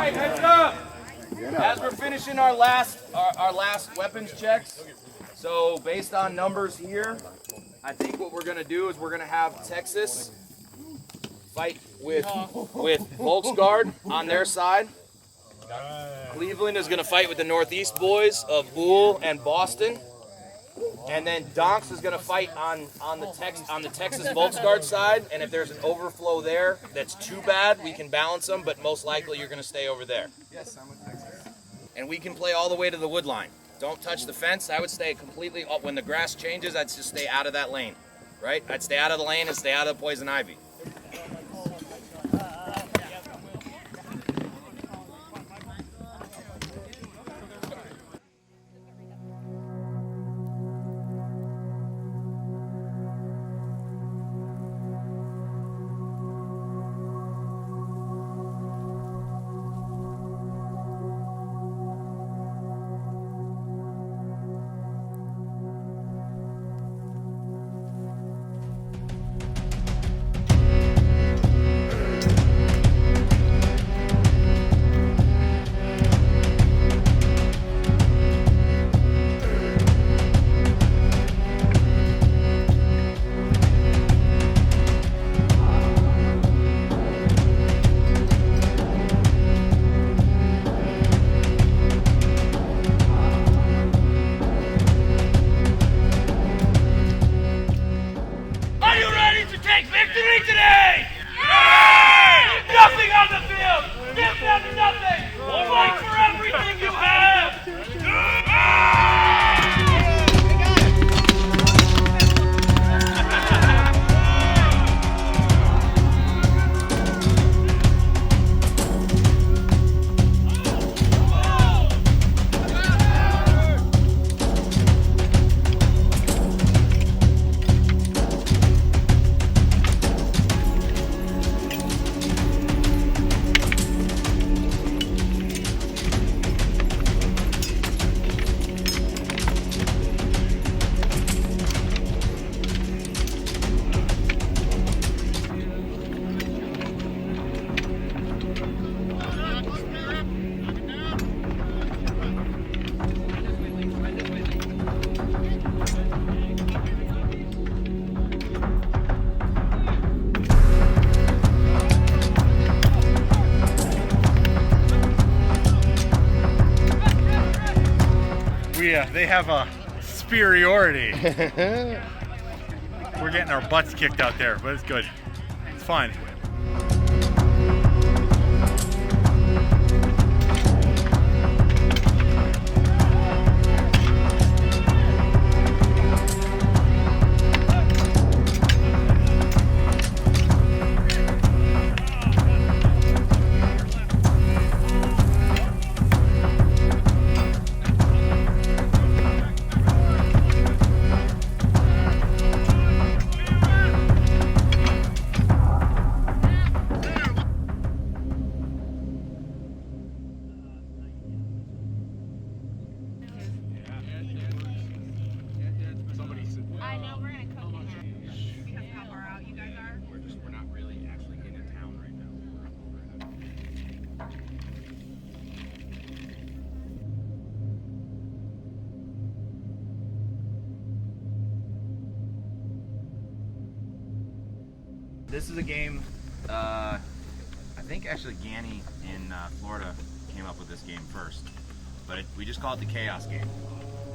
right, heads up. As we're finishing our last weapons checks, so based on numbers here, I think what we're gonna do is we're gonna have Texas fight with Volksguard on their side. Cleveland is gonna fight with the Northeast boys of Boole and Boston. And then Donks is going to fight on the Texas Volksguard side, and if there's an overflow there that's too bad, we can balance them, but most likely you're going to stay over there. Yes, I'm with Texas. And we can play all the way to the wood line. Don't touch the fence. I would stay completely up. When the grass changes, I'd just stay out of that lane, right? I'd stay out of the lane and stay out of the poison ivy. They have a superiority. We're getting our butts kicked out there, but it's good. It's fine. This is a game, I think actually Ganny in Florida came up with this game first, but we just call it the chaos game.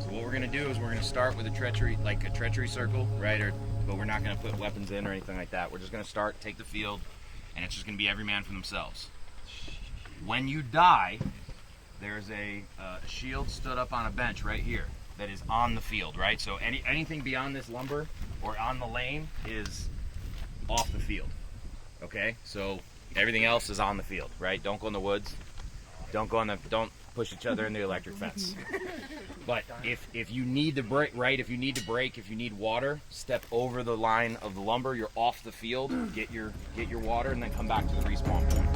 So what we're gonna do is we're gonna start with a treachery, like a treachery circle, right? But we're not gonna put weapons in or anything like that. We're just gonna start, take the field, and it's just gonna be every man for themselves. When you die, there's a shield stood up on a bench right here that is on the field, right? So anything beyond this lumber or on the lane is off the field, okay? So everything else is on the field, right? Don't go in the woods. Don't push each other in the electric fence. But if you need to break, right? If you need to break, if you need water, step over the line of the lumber. You're off the field. Get your water, and then come back to the respawn point.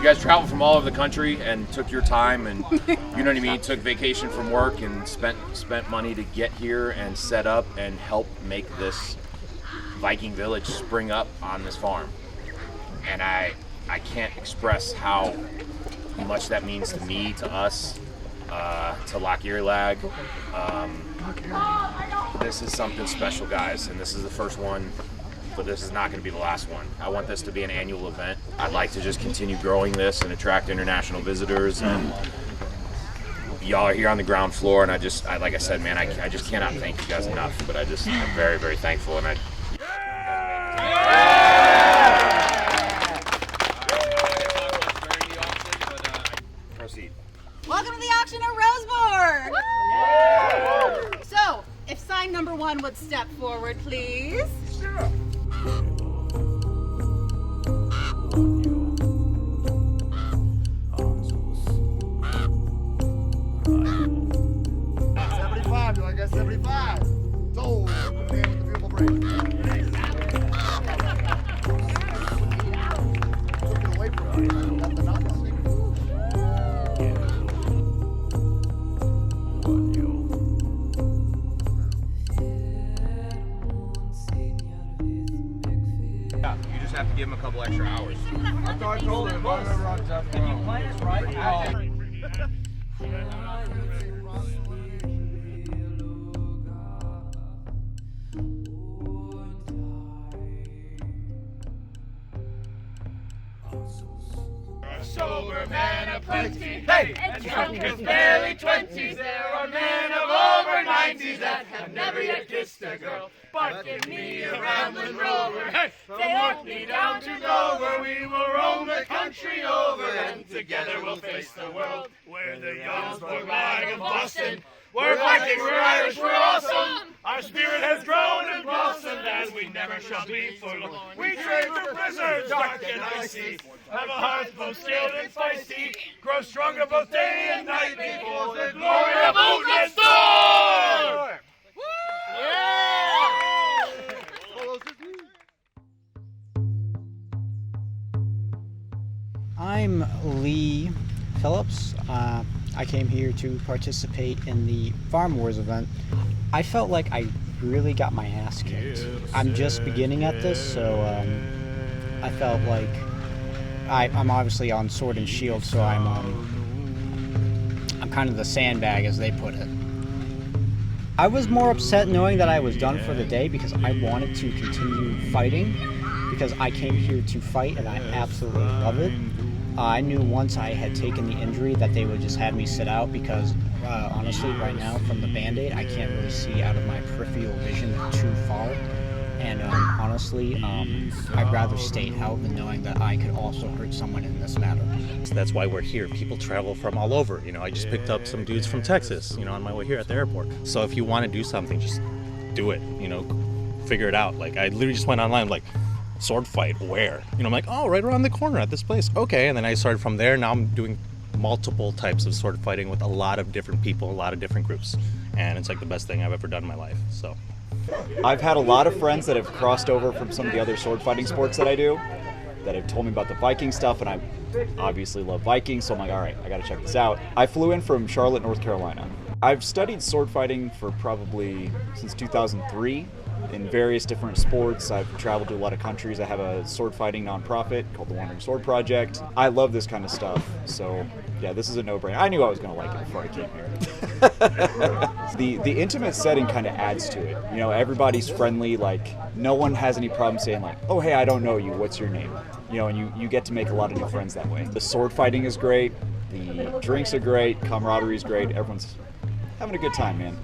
guys traveled from all over the country and took your time and, you know what I mean, took vacation from work and spent money to get here and set up and help make this Viking village spring up on this farm. And I can't express how much that means to me, to us, to Lake Erie Lag. This is something special, guys, and this is the first one, but this is not going to be the last one. I want this to be an annual event. I'd like to just continue growing this and attract international visitors, and y'all are here on the ground floor, and I like I said, man, I just cannot thank you guys enough, but I'm very, very thankful, and proceed. Welcome to the auction at Roseborg! So, if sign number 1 would step forward, please. Sure. $75, you like that? $75. Sold. Man with the beautiful braid. Took it away from me. Got the nuts. You just have to give him a couple extra hours. I thought I told him. I remember on Jeff. If you play it right, Sober man of plenty, hey, and drunk as barely 20s. There are men of over 90s that have never yet kissed a girl. But give me a rambling rover, hey, from Orkney down to Dover. We will roam the country over, and together we'll face the world. We're the Youngsburg Lag of Boston. We're Vikings, we're Irish, we're awesome. Our spirit has grown and blossomed as we never shall be forlorn. We trade for blizzards dark and icy. Have a heart both skilled and feisty. Grow stronger both day and night before the glory of Odin's storm. I'm Lee Phillips. I came here to participate in the Farm Wars event. I felt like I really got my ass kicked. I'm just beginning at this, so I felt like I'm obviously on Sword and Shield, so I'm kind of the sandbag, as they put it. I was more upset knowing that I was done for the day because I wanted to continue fighting, because I came here to fight and I absolutely love it. I knew once I had taken the injury that they would just have me sit out because honestly right now from the Band-Aid I can't really see out of my peripheral vision too far, and honestly I'd rather stay out than knowing that I could also hurt someone in this matter. So that's why we're here. People travel from all over. You know, I just picked up some dudes from Texas, you know, on my way here at the airport. So if you want to do something, just do it, you know, figure it out. Like I literally just went online like, sword fight where? You know, I'm like, oh, right around the corner at this place. Okay, and then I started from there. Now I'm doing multiple types of sword fighting with a lot of different people, a lot of different groups. And it's like the best thing I've ever done in my life, so. I've had a lot of friends that have crossed over from some of the other sword fighting sports that I do that have told me about the Viking stuff, and I obviously love Vikings, so I'm like, all right, I gotta check this out. I flew in from Charlotte, North Carolina. I've studied sword fighting for probably since 2003 in various different sports. I've traveled to a lot of countries. I have a sword fighting nonprofit called the Wandering Sword Project. I love this kind of stuff, so yeah, this is a no-brainer. I knew I was gonna like it before I came here. The intimate setting kind of adds to it. You know, everybody's friendly, like no one has any problem saying like, oh hey, I don't know you, what's your name? You know, and you get to make a lot of new friends that way. The sword fighting is great, the drinks are great, camaraderie is great, everyone's having a good time, man.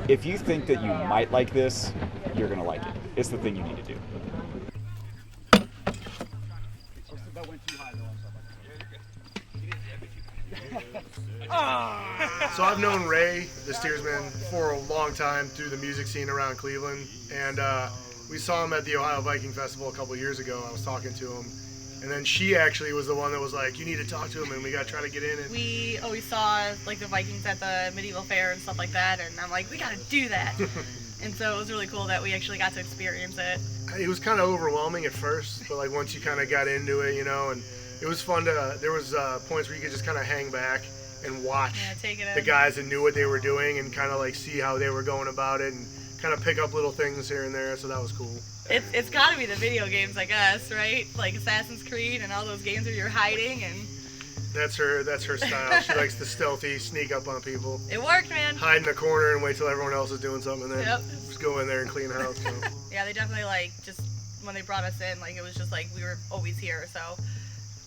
If you think that you might like this, you're gonna like it. It's the thing you need to do. So I've known Ray, the steersman, for a long time through the music scene around Cleveland, and we saw him at the Ohio Viking Festival a couple of years ago. I was talking to him, and then she actually was the one that was like, you need to talk to him, and we got to try to get in. And we always saw like the Vikings at the medieval fair and stuff like that, and I'm like, we got to do that. And so it was really cool that we actually got to experience it. It was kind of overwhelming at first, but like once you kind of got into it, you know, and it was fun to. There was points where you could just kind of hang back and watch take it the in. guys that knew what they were doing and kind of like see how they were going about it and kind of pick up little things here and there. So that was cool. It's got to be the video games, I guess, right? Like Assassin's Creed and all those games where you're hiding and. That's her style. She likes to stealthy sneak up on people. It worked, man. Hide in the corner and wait till everyone else is doing something, and then Yep. just go in there and clean house. So. Yeah, they definitely like just when they brought us in, like it was just like we were always here. So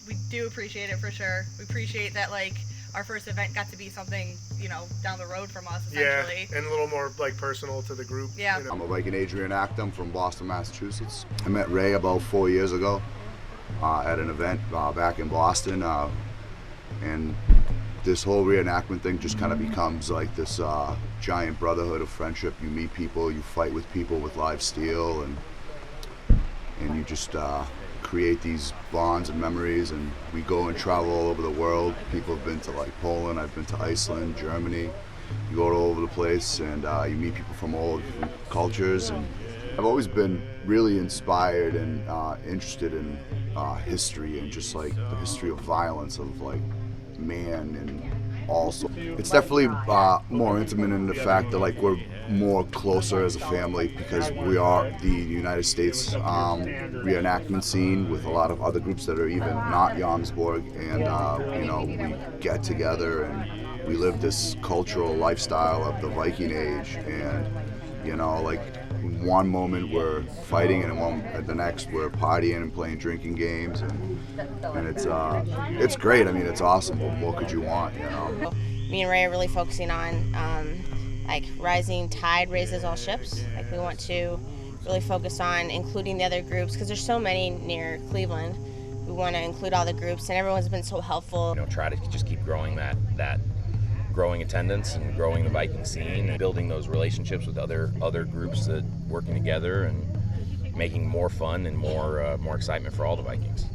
we do appreciate it for sure. We appreciate that like our first event got to be something, you know, down the road from us essentially. Yeah, and a little more like personal to the group. Yeah. You know. I'm a Viking age reenactor. I'm from Boston, Massachusetts. I met Ray about 4 years ago at an event back in Boston. And this whole reenactment thing just kind of becomes like this giant brotherhood of friendship. You meet people, you fight with people with live steel, and you just create these bonds and memories. And we go and travel all over the world. People have been to like Poland, I've been to Iceland, Germany. You go all over the place, and you meet people from all different cultures. And I've always been really inspired and interested in history and just like the history of violence of like man, and also it's definitely more intimate in the fact that like we're more closer as a family because we are the United States reenactment scene with a lot of other groups that are even not Youngsborg, and you know, we get together and we live this cultural lifestyle of the Viking age, and you know, like one moment we're fighting and at the next we're partying and playing drinking games, and it's great. I mean, it's awesome. What could you want, you know? Me and Ray are really focusing on like rising tide raises all ships. Like we want to really focus on including the other groups because there's so many near Cleveland. We want to include all the groups, and everyone's been so helpful. You know, try to just keep growing that growing attendance and growing the Viking scene and building those relationships with other groups that working together and making more fun and more excitement for all the Vikings.